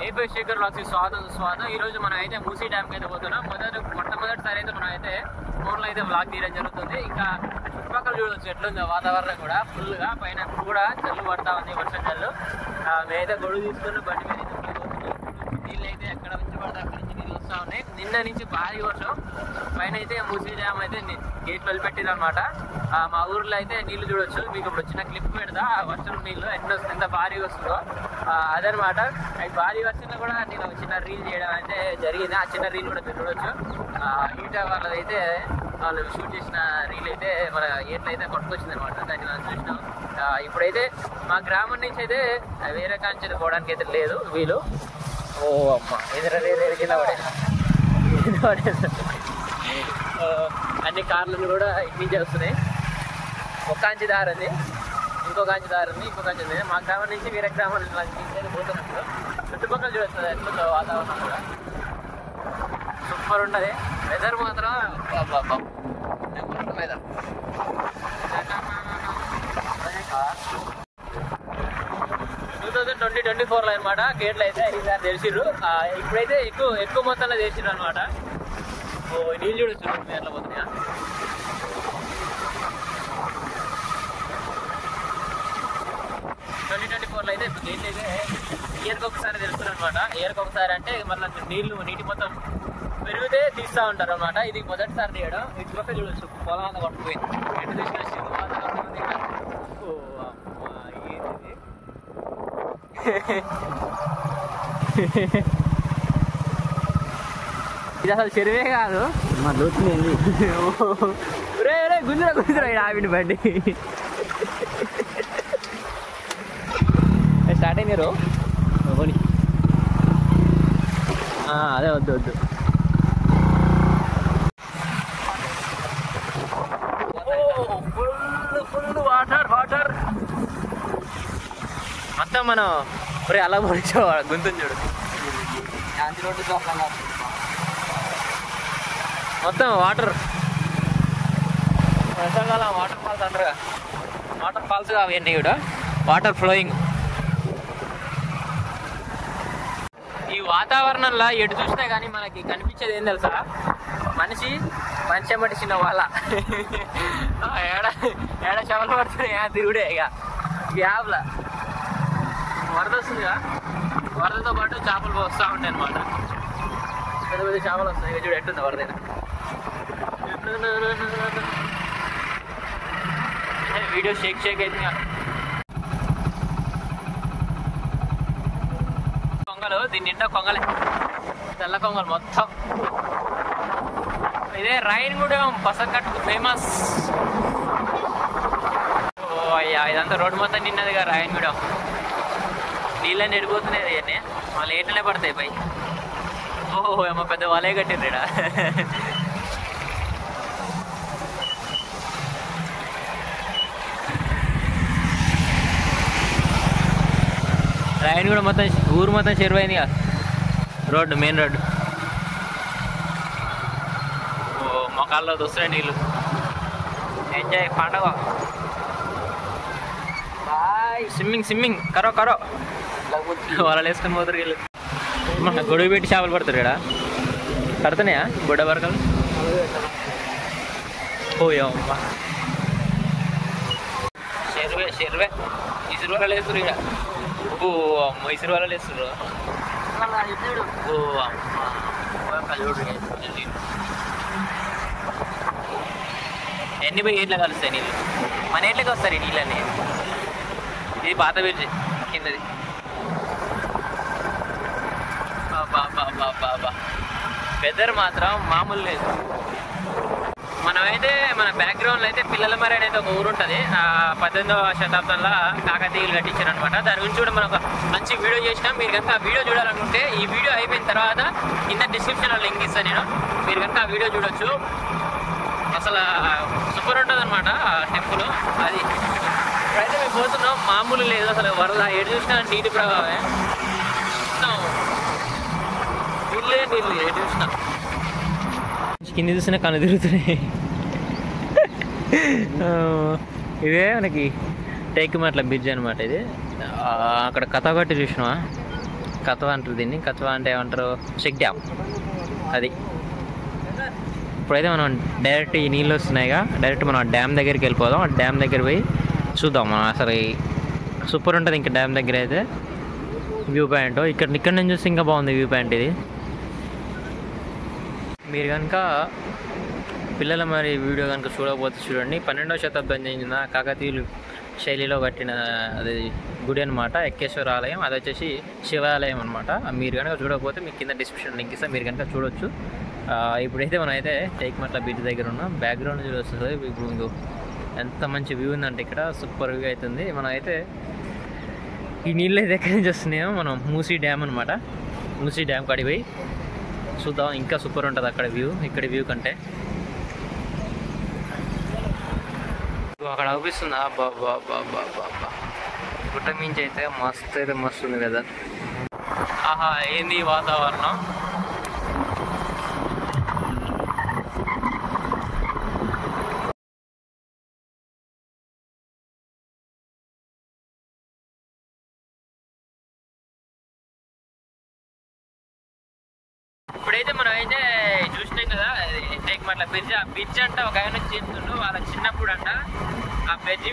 A5 Shekhar vlogs స్వాగతం. ఈ రోజు మనం అయితే మూసీ డ్యామ్కి అయితే పోతున్నాం. మొట్టమొదటిసారి అయితే మనం అయితే ఫోన్లో అయితే వ్లాగ్ తీయడం జరుగుతుంది. ఇంకా చుట్టుపక్కల చూడవచ్చు ఎట్లుంది వాతావరణం కూడా ఫుల్గా. పైన కూడా చల్లు పడతా ఉంది, వర్షం చల్లు. మేమైతే గొడుగు తీసుకుని బండి మీద నీళ్ళు అయితే ఎక్కడ నుంచి పడితే అక్కడి నుంచి నీళ్ళు వస్తూ ఉన్నాయి. నిన్న నుంచి భారీ వర్షం. పైన అయితే మూసీ డ్యామ్ అయితే గేట్ వదిలిపెట్టింది అనమాట. మా ఊర్లో అయితే నీళ్లు చూడొచ్చు. మీకు ఇప్పుడు వచ్చిన క్లిప్ పెడతా వర్షం నీళ్ళు ఎంత భారీ వస్తుందో అదనమాట. అది భారీ వర్షంలో కూడా నేను చిన్న రీల్ చేయడం అయితే జరిగింది. ఆ చిన్న రీల్ కూడా మీరు చూడొచ్చు. హీటా వాళ్ళదైతే వాళ్ళు షూట్ చేసిన రీల్ అయితే మన ఏట్లో అయితే కొట్టుకొచ్చింది అనమాట. దాన్ని మనం చూసినాం. ఇప్పుడైతే మా గ్రామం నుంచి అయితే వేరే కాంచెలు పోవడానికి అయితే లేదు వీలు. ఓ అమ్మ కింద పడే అన్ని కార్లను కూడా ఇటు నుంచి వస్తున్నాయి. ఒక కాంచి దారి ఉంది, ఇంకో కాంచి దారి ఉంది, ఇంకో కాంచి ఉంది. మా గ్రామం నుంచి వేరే గ్రామం నుంచి పోతున్నప్పుడు చుట్టుపక్కల చూడొస్తుంది ఎట్లుందో వాతావరణం కూడా సూపర్ ఉంటుంది. వెదర్ మాత్రం వెదర్ 2024లో అనమాట. గేట్లు అయితే ఈసారి తెరిచిర్రు. ఇప్పుడైతే ఎక్కువ మొత్తంలో తెరిచిర్రు అనమాట. ఓ నీళ్ళు చూడొచ్చు ఎట్లా పోతున్నాయా. 2024లో అయితే ఇప్పుడు గేట్లు అయితే ఇయర్కి ఒకసారి తెలుస్తుంది అనమాట. ఇయర్కి ఒకసారి అంటే మళ్ళీ నీటి మొత్తం పెరిగితే తీస్తూ ఉంటారు అనమాట. ఇది మొదటిసారి తీయడం. ఇటుపక్క చూడొచ్చు పొలం అంతా కొట్టుకుపోయింది. ఎటు తీసుకొచ్చి వాతావరణం ఉంది. ఓ అమ్మా ఏంది ఇది అసలు చెరువే కాదు, మా లోతుంది. గుంజురా ఆవిడ బండి స్టార్ట్ అయింది. అదే వద్దు ఫుల్ వాటర్ మొత్తం. మనం అలా పోయించో గుంతుంది చూడు. మొత్తం వాటర్. వర్షాకాలం వాటర్ ఫాల్స్ అంటారుగా, వాటర్ ఫాల్స్ అవన్నీ కూడా వాటర్ ఫ్లోయింగ్. ఈ వాతావరణంలో ఎటు చూసినా కానీ మనకి కనిపించేది ఏం తెలుసా, మనిషి ఎమ్మటి చిన్న వాళ్ళ ఏడ చెవలు పడుతున్నాయి తిరుగుడే. ఇక గ్యాప్లా వరద వస్తుందిగా, వరదతో పాటు చేపలు వస్తూ ఉంటాయి అనమాట. పెద్ద పెద్ద చేపలు వస్తాయి. ఇక చూడు ఎట్టుంది వరద. వీడియో షేక్ అయితే కొంగలు, దీని నిండా కొంగలే, తెల్ల కొంగలు మొత్తం. ఇదే రాయనగూడెం పసకట్టుకు ఫేమస్. ఓ అయ్యా ఇదంతా రోడ్డు మొత్తం నిన్నదిగా రాయనగూడెం. నీళ్ళని ఎడిపోతున్నాయి ఇవన్నీ, మళ్ళీ ఏటనే పడతాయి పై. ఓహో ఏమో పెద్ద వలే కట్టిర్రా. రాయనగూడెం మొత్తం ఊరు మొత్తం చెరువైందిగా. Road main road. ఓ మొక్కల్లో వస్తున్నాయి నీళ్ళు. ఎంజాయ్ పండగ. బాయ్ స్విమ్మింగ్ కరో వాళ్ళు వేసుకొని పోతారు వీళ్ళు. మన గొడుగు పెట్టి చేపలు పడతారు ఇక్కడ. పడుతున్నాయా బుడ్డ బరకలు? ఓయమ్మా చెరువే ఇసురు వాళ్ళు వేస్తారు ఇక్కడ. ఓ అమ్మ ఇసురు వాళ్ళు వేస్తారు. ఓ అమ్మ ఎన్ని పోయి ఎట్లా కలుస్తాయి నీళ్ళు? మన ఎట్లకి వస్తారు ఈ నీళ్ళని. ఇది పాత బ్రిడ్జి కిందది. బాబా వెదర్ మాత్రం మామూలు లేదు. మనమైతే మన బ్యాక్గ్రౌండ్లో అయితే పిల్లలమర్రి అనేది ఒక ఊరు ఉంటుంది. 18వ శతాబ్దంలో కాకతీయులు కట్టించారు అనమాట. దాని గురించి కూడా మనం ఒక మంచి వీడియో చేసినాం. మీరు కనుక ఆ వీడియో చూడాలనుకుంటే ఈ వీడియో అయిపోయిన తర్వాత కింద డిస్క్రిప్షన్లో లింక్ ఇస్తాను నేను. మీరు కనుక ఆ వీడియో చూడొచ్చు. అసలు సూపర్ ఉంటుంది అనమాట టెంపుల్. అది ఇప్పుడైతే మేము పోతున్నాం. మామూలు లేదు అసలు. వరద ఎటు చూసినా నీటి ప్రభావమే. నీళ్ళు ఎటు చూసినా కింద చూసినా కళ్ళు తిరుగుతున్నాయి. ఇదే మనకి టేకుమట్ల బ్రిడ్జ్ అనమాట. ఇది అక్కడ కథ కట్టి చూసినావా? కత్వ అంటారు దీన్ని. కత్వ అంటే ఏమంటారు, చెక్ డ్యామ్ అది. ఇప్పుడైతే మనం డైరెక్ట్ ఈ నీళ్ళు వస్తున్నాయిగా, డైరెక్ట్ మనం డ్యామ్ దగ్గరికి వెళ్ళిపోదాం. ఆ డ్యామ్ దగ్గర పోయి చూద్దాం మనం. అసలు సూపర్ ఉంటుంది ఇంకా డ్యామ్ దగ్గర అయితే వ్యూ పాయింట్. ఇక్కడ నుంచి చూస్తే ఇంకా బాగుంది వ్యూ పాయింట్ ఇది. మీరు కనుక పిల్లల మరి వీడియో కనుక చూడకపోతే చూడండి. 12వ శతాబ్దం చెందిన కాకతీయులు శైలిలో కట్టిన అది గుడి అనమాట, ఎక్కేశ్వర ఆలయం. అది వచ్చేసి శివాలయం అనమాట. మీరు కనుక చూడకపోతే మీకు కింద డిస్క్రిప్షన్ లింక్ ఇస్తే మీరు కనుక చూడొచ్చు. ఇప్పుడైతే మనం అయితే టేక్మట్ల బీచ్ దగ్గర ఉన్నాం. బ్యాక్గ్రౌండ్ చూడొస్తుంది ఇప్పుడు. ఎంత మంచి వ్యూ ఉందంటే ఇక్కడ సూపర్ వ్యూ అవుతుంది. మనం అయితే ఈ నీళ్ళు అయితే ఎక్కడి నుంచి వస్తున్నాయో మనం మూసీ డ్యామ్ అనమాట. మూసీ డ్యామ్ కాడికి పోయి చూద్దాం. ఇంకా సూపర్ ఉంటుంది అక్కడ వ్యూ, ఇక్కడ వ్యూ కంటే. అక్కడ అవుపిస్తుందా బాబా బాబా బాబా. గుట్ట మించి అయితే మస్తు ఉంది కదా. ఆహా, ఏంది వాతావరణం. ఇప్పుడైతే మనం అయితే చూసినాం కదా టేక్మట్ల బ్రిడ్జ్. ఆ బ్రిడ్జ్ అంట ఒక ఆయన చెప్తుండు వాళ్ళ చిన్నప్పుడు అంట ఆ బ్రిడ్జ్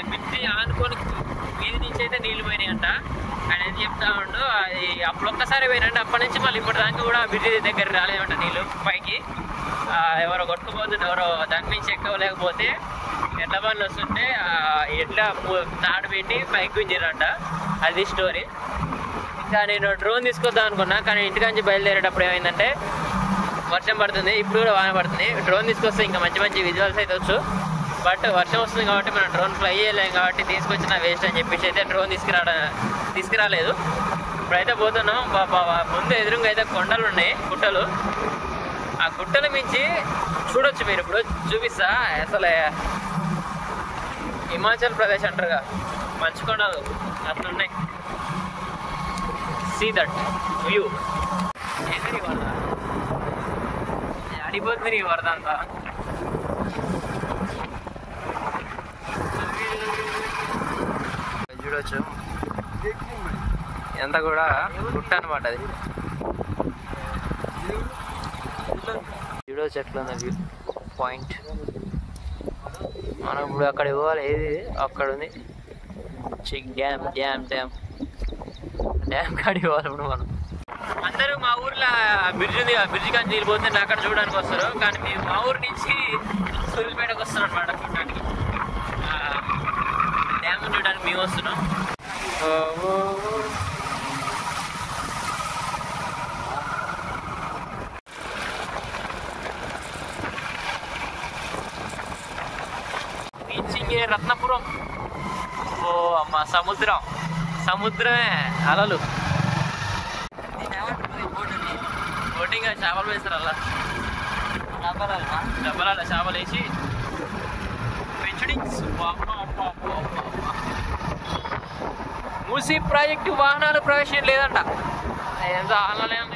బ్రిడ్జి ఆనుకొని వీధి నుంచి అయితే నీళ్ళు పోయినాయి అంట. ఆయన ఏం చెప్తా ఉండు, అది అప్పుడు ఒక్కసారి పోయినంటే అప్పటి నుంచి మళ్ళీ ఇప్పటిదాకా కూడా ఆ బ్రిడ్జి దగ్గర రాలేదంట నీళ్ళు పైకి. ఎవరో కొట్టుకుపోతుంటే ఎవరో దాని నుంచి ఎక్కలేకపోతే ఎడ్ల బండ్లు వస్తుంటే ఎడ్ల తాడు పెట్టి పైకి గుంజిరంట. అది స్టోరీ. ఇంకా నేను డ్రోన్ తీసుకొద్దాం అనుకున్నా, కానీ ఇంటికాంచి బయలుదేరేటప్పుడు ఏమైందంటే వర్షం పడుతుంది. ఇప్పుడు కూడా వాన పడుతుంది. డ్రోన్ తీసుకొస్తే ఇంకా మంచి విజువల్స్ అయితే వచ్చు. బట్ వర్షం వస్తుంది కాబట్టి మనం డ్రోన్ ఫ్లై చేయలేం కాబట్టి తీసుకొచ్చిన వేస్ట్ అని చెప్పేసి అయితే డ్రోన్ తీసుకురాలేదు. ఇప్పుడైతే పోతున్నాం. ముందు ఎదురుగా అయితే కొండలు ఉన్నాయి, గుట్టలు. ఆ గుట్టల మించి చూడొచ్చు మీరు. ఇప్పుడు చూపిస్తా. అసలు హిమాచల్ ప్రదేశ్ అంటారుగా, మంచు కొండలు అట్లున్నాయి. See that view. ఏంటి వరద అడిపోతుంది, వరద అంతా. చూడొచ్చు ఎంత కూడా గుట్ట అనమాట అది. చూడొచ్చు ఎట్లా ఉంది వ్యూ పాయింట్. మనం ఇప్పుడు అక్కడ ఇవ్వాలి. ఏది అక్కడ ఉంది చెక్ డ్యామ్. డ్యామ్ కాడికి పోవాలి ఇప్పుడు మనం. అందరూ మా ఊర్లో బ్రిడ్జ్ ఉంది, బ్రిడ్జ్ కానీ నీళ్ళు పోతే అక్కడ చూడడానికి వస్తారు. కానీ మేము మా ఊరు నుంచి సూర్యాపేటకు వస్తాం అనమాట చూడడానికి. డ్యామ్ చూడడానికి మేము వస్తున్నాం. రీచింగ్ రత్నపురం. ఓ అమ్మ, సముద్రమే అలలు. బోటింగ్ చేపలు వేస్తారు అలా, డబ్బల చేపలు వేసి పెంచుడింగ్స్. మూసీ ప్రాజెక్టు వాహనాలు ప్రవేశం లేదంట. ఎంత ఆనలే ఉంది.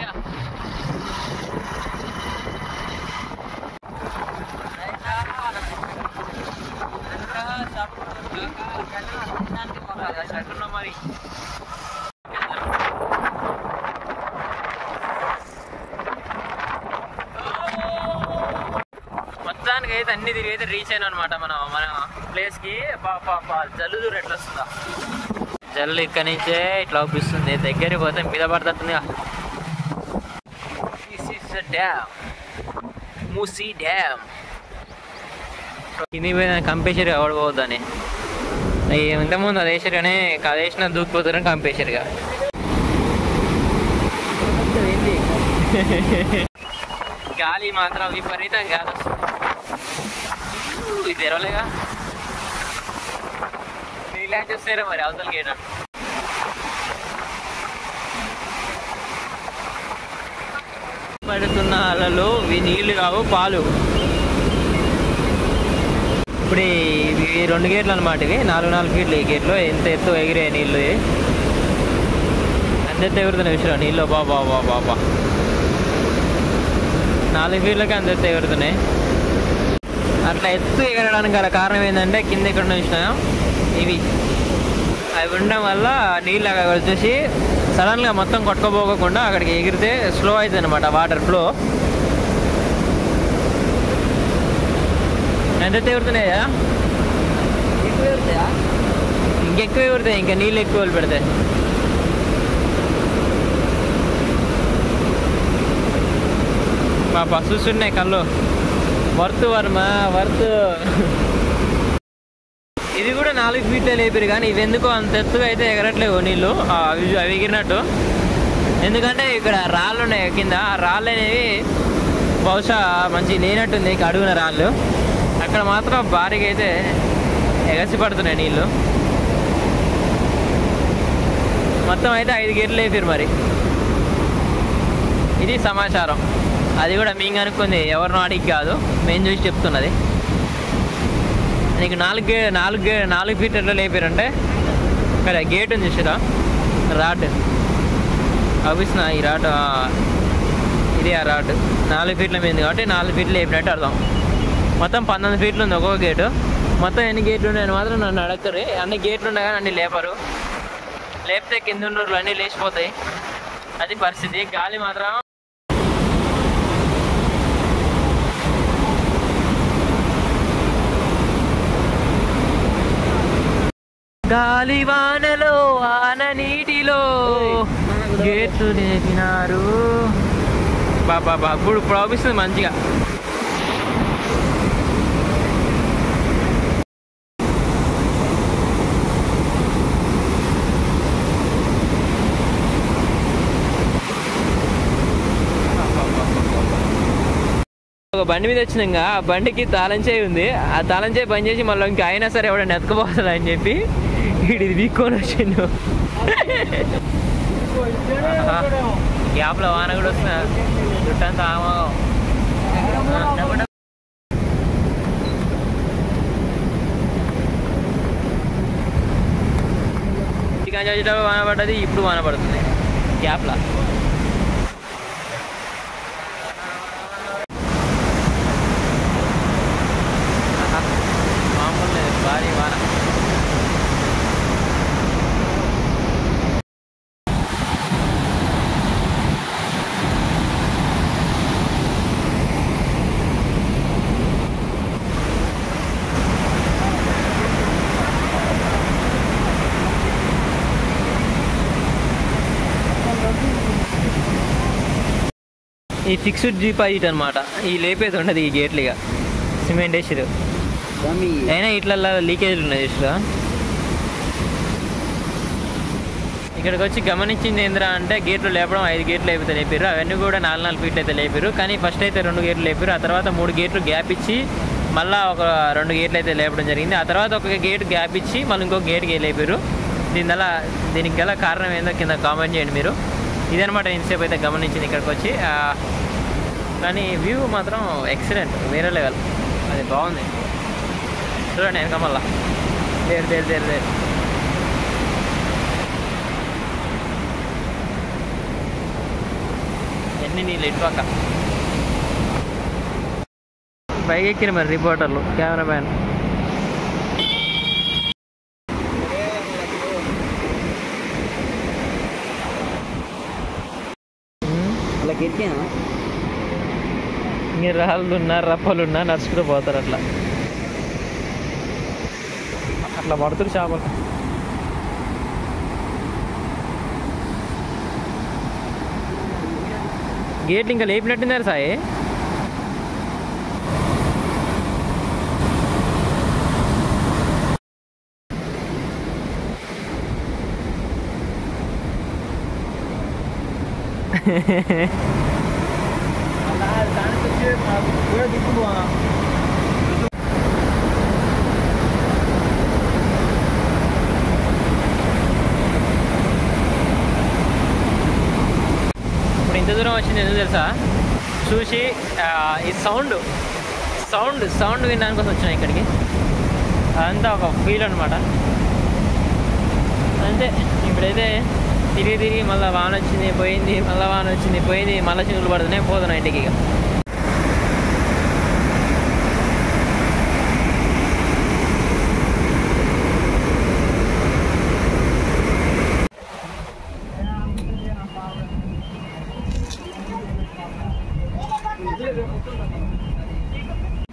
మరి మొత్తానికి అయితే అన్ని తిరిగి అయితే రీచ్ అయినా అనమాట మన ప్లేస్కి. జల్లు దూరం ఎట్లా వస్తుందా, జల్లు ఇక్కడి నుంచే ఇట్లా అవుపిస్తుంది. దగ్గరికి పోతే మీద పడుతుంది. Dam, Musi dam. కింది పోయిన కంపేషర్ ఎవడు పోవద్దని. ఇంతకుముందు అది వేసారు కానీ అది వేసిన దూకిపోతారని కంపేషర్గా. గాలి మాత్రం విపరీతం గాలి వస్తుంది. ఇది తెరవలేగా, నీళ్ళు చూస్తారా మరి అవతలకి ఏంటంటే. పడుతున్న అలలు ఇవి నీళ్లు కావు, పాలు. ఇప్పుడు ఇవి 2 గేట్లు అనమాట. ఇవి 4 ఫీట్లు. ఈ గేట్లు ఎంత ఎత్తు ఎగిరే నీళ్ళు. ఎంత ఎత్తు ఎగురుతున్నాయి విషయం నీళ్ళు. బాబా 4 ఫీట్లకి అంత ఎత్తు ఎగురుతున్నాయి. అట్లా ఎత్తు ఎగరడానికి గల కారణం ఏంటంటే కింద ఇక్కడ చూసినా ఇవి అవి ఉండడం వల్ల నీళ్ళు అక్కడ వచ్చేసి సడన్గా మొత్తం కొట్టుకోపోకుండా అక్కడికి ఎగిరితే స్లో అవుతుంది అనమాట వాటర్ ఫ్లో. ఎంత ఎగురుతున్నాయా? ఎక్కువ ఎగురుతాయా? ఇంకెక్కువ ఎగురుతాయి, ఇంకా నీళ్ళు ఎక్కువ పెడతాయి. పాప చూస్తున్నాయి కళ్ళు. Worth Varma worth. ఇది కూడా 4 ఫీట్లే లేపారు, కానీ ఇవి ఎందుకో అంత ఎత్తుగా అయితే ఎగరట్లేవు నీళ్ళు అవి ఎగిరినట్టు. ఎందుకంటే ఇక్కడ రాళ్ళు ఉన్నాయి కింద. ఆ రాళ్ళు అనేవి బహుశా మంచి లేనట్టుంది, ఇక అడుగున రాళ్ళు. అక్కడ మాత్రం భారీగా అయితే ఎగసి పడుతున్నాయి నీళ్ళు. మొత్తం అయితే 5 గేట్లు లేపారు. మరి ఇది సమాచారం. అది కూడా మేము కనుక్కుంది, ఎవరినో అడిగి కాదు, మేము చూసి చెప్తున్నది. నీకు 4 ఫీట్ ఎట్లా లేపారంటే ఇక్కడ గేట్ ఉంది చూసారా, రాడ్ అవిస్తున్నా. ఈ రాడ్ ఇది ఆ రాడ్ 4 ఫీట్ల మీద ఉంది కాబట్టి 4 ఫీట్లు లేపినట్టు అర్థం. మొత్తం 19 ఫీట్లు ఉంది ఒక్కొక్క గేటు. మొత్తం ఎన్ని గేట్లు ఉన్నాయని మాత్రం నన్ను అడుగుతారు. అన్ని గేట్లు ఉన్నాయి కానీ అన్ని లేపరు. లేపితే కింద ఉన్నూరులు అన్నీ లేచిపోతాయి. అది పరిస్థితి. గాలి మాత్రం గాలి వానలో వాన నీటిలో గేట్లు లేపినారు. బాబా ఇప్పుడు ప్రవహిస్తుంది మంచిగా. ఒక బండి మీద వచ్చినాక ఆ బండికి తాళం చేయి ఉంది. ఆ తాళం చేయి బంద్ చేసి మళ్ళీ ఇంకా అయినా సరే ఎవడన్నా ఎత్తుకుపోతుంది అని చెప్పి ఇది వీక్కొని వచ్చిండు. గ్యాప్లో వాన కూడా వస్తున్నా చుట్టంతా ఆమోగం. వచ్చేటప్పుడు వాన పడ్డది, ఇప్పుడు వాన పడుతుంది గ్యాప్లా. మామూలు లేదు, భారీ వాన. ఈ ఫిక్స్డ్ డిపాజిట్ అనమాట. ఈ లేపేది ఉండదు ఈ గేట్లు, ఇక సిమెంట్ వేసారు. అయినా ఇట్లల్లో లీకేజ్లు ఉన్నాయి చూసా. ఇక్కడికి వచ్చి గమనించింది ఏంద్రా అంటే గేట్లు లేపడం 5 గేట్లు అయితే లేపారు. అవన్నీ కూడా 4 ఫీట్లు అయితే లేపారు. కానీ ఫస్ట్ అయితే 2 గేట్లు లేపారు. ఆ తర్వాత 3 గేట్లు గ్యాప్ ఇచ్చి మళ్ళీ ఒక 2 గేట్లు అయితే లేపడం జరిగింది. ఆ తర్వాత ఒక గేట్ గ్యాప్ ఇచ్చి మళ్ళీ ఇంకో గేట్కి లేపారు. దీనికి గల కారణం ఏందో కింద కామెంట్ చేయండి మీరు. ఇదనమాట ఇంతసేపు అయితే గమనించింది ఇక్కడికి వచ్చి. కానీ వ్యూ మాత్రం ఎక్సలెంట్, వేరే లెవెల్. అది బాగుంది. చూడండి వెనక మళ్ళా దేర్ ఎన్ని నీళ్ళు ఇటుపక్క. పైకి ఎక్కిన మరి రిపోర్టర్లు, కెమెరామ్యాన్. ఇంక రాళ్ళున్నా రప్పలున్నా నడుచుకుంటూ పోతారు. అట్లా పడుతురు చేపలు. గేట్లు ఇంకా లేపినట్టున్నారు సాయి. ఇప్పుడు ఇంత దూరం వచ్చింది ఎందుకు తెలుసా? చూసి ఈ సౌండ్ వినడానికి కోసం వచ్చినా ఇక్కడికి. అదంతా ఒక ఫీల్ అనమాట. అంతే. ఇప్పుడైతే తిరిగి మళ్ళీ వాన వచ్చింది పోయింది, మళ్ళీ వాన వచ్చింది పోయింది, మళ్ళీ చినుకులు పడుతున్నాయి, పోతున్నాయి ఇంటికి. ఇక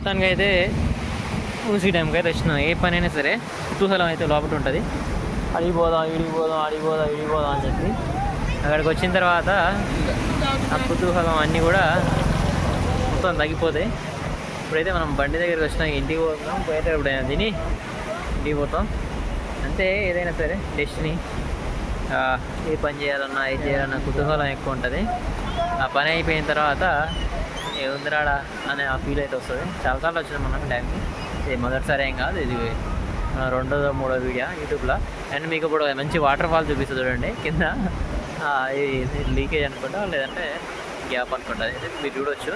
మొత్తానికి అయితే మూసీ డ్యామ్కి అయితే వచ్చినాం. ఏ పని అయినా సరే కుతూహలం అయితే లోపల ఉంటుంది. అడిగిపోదాం ఇడిగిపోదాం అని చెప్పి అక్కడికి వచ్చిన తర్వాత ఆ కుతూహలం అన్నీ కూడా మొత్తం తగ్గిపోతాయి. ఇప్పుడైతే మనం బండి దగ్గరికి వచ్చినాం, ఇంటికి పోతాం. పోయేటప్పుడు తిని ఇంటికి పోతాం అంతే. ఏదైనా సరే డెస్టినీ ఏ పని చేయాలన్నా ఏం చేయాలన్నా కుతూహలం ఎక్కువ ఉంటుంది. ఆ పని అయిపోయిన తర్వాత ఏముందిరాడా అనే ఆ ఫీల్ అయితే వస్తుంది. చాలాసార్లు వచ్చినాం మనం డ్యామ్కి. ఇది మొదటిసారి ఏం కాదు, ఇది 2వ 3వ వీడియో యూట్యూబ్లో. అండ్ మీకు ఇప్పుడు మంచి వాటర్ ఫాల్ చూపిస్తుంది చూడండి కింద. ఇది లీకేజ్ అనుకుంటా లేదంటే గ్యాప్ అనుకుంటా, అయితే మీరు చూడవచ్చు.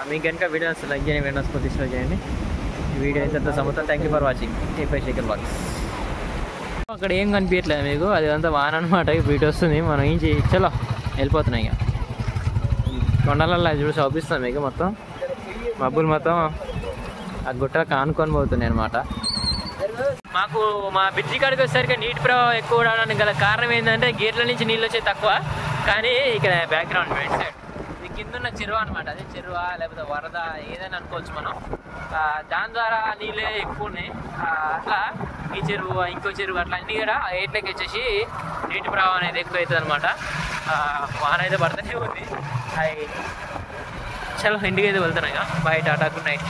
మీకు కనుక వీడియోస్ లైక్ చేయండి, వీడియోస్ కొద్దిగా చేయండి. ఈ వీడియో అయితే సముద్రం. Thank you for watching A five Shekhar box. అక్కడ ఏం కనిపించట్లేదు మీకు, అది అంతా వాన అనమాట. వీడియో వస్తుంది, మనం ఏం చలో వెళ్ళిపోతున్నాయి. ఇక కొండలలో చూసి చూపిస్తాం మీకు. మొత్తం మబ్బులు మొత్తం ఆ గుట్టలు కానుకొని పోతున్నాయి అనమాట. మాకు మా బ్రిడ్జి కాడికి వచ్చేసరికి నీటి ప్రవాహం ఎక్కువ రావడానికి గల కారణం ఏంటంటే గేట్ల నుంచి నీళ్ళు వచ్చేది తక్కువ, కానీ ఇక్కడ బ్యాక్గ్రౌండ్ రైట్ సైడ్ ఇది కింద ఉన్న చెరువు అనమాట. అదే చెరువు లేకపోతే వరద ఏదైనా అనుకోవచ్చు మనం. దాని ద్వారా నీళ్ళే ఎక్కువ ఉన్నాయి. అట్లా ఈ చెరువు ఇంకో చెరువు అట్లా అన్నీ కూడా ఏట్లకి వచ్చేసి నీటి ప్రవాహం అనేది ఎక్కువ అవుతుంది అనమాట. వాన అయితే పడుతూనే ఉంది. చలో ఇంటికి అయితే వెళ్తున్నాయి. Bye, tata, good night.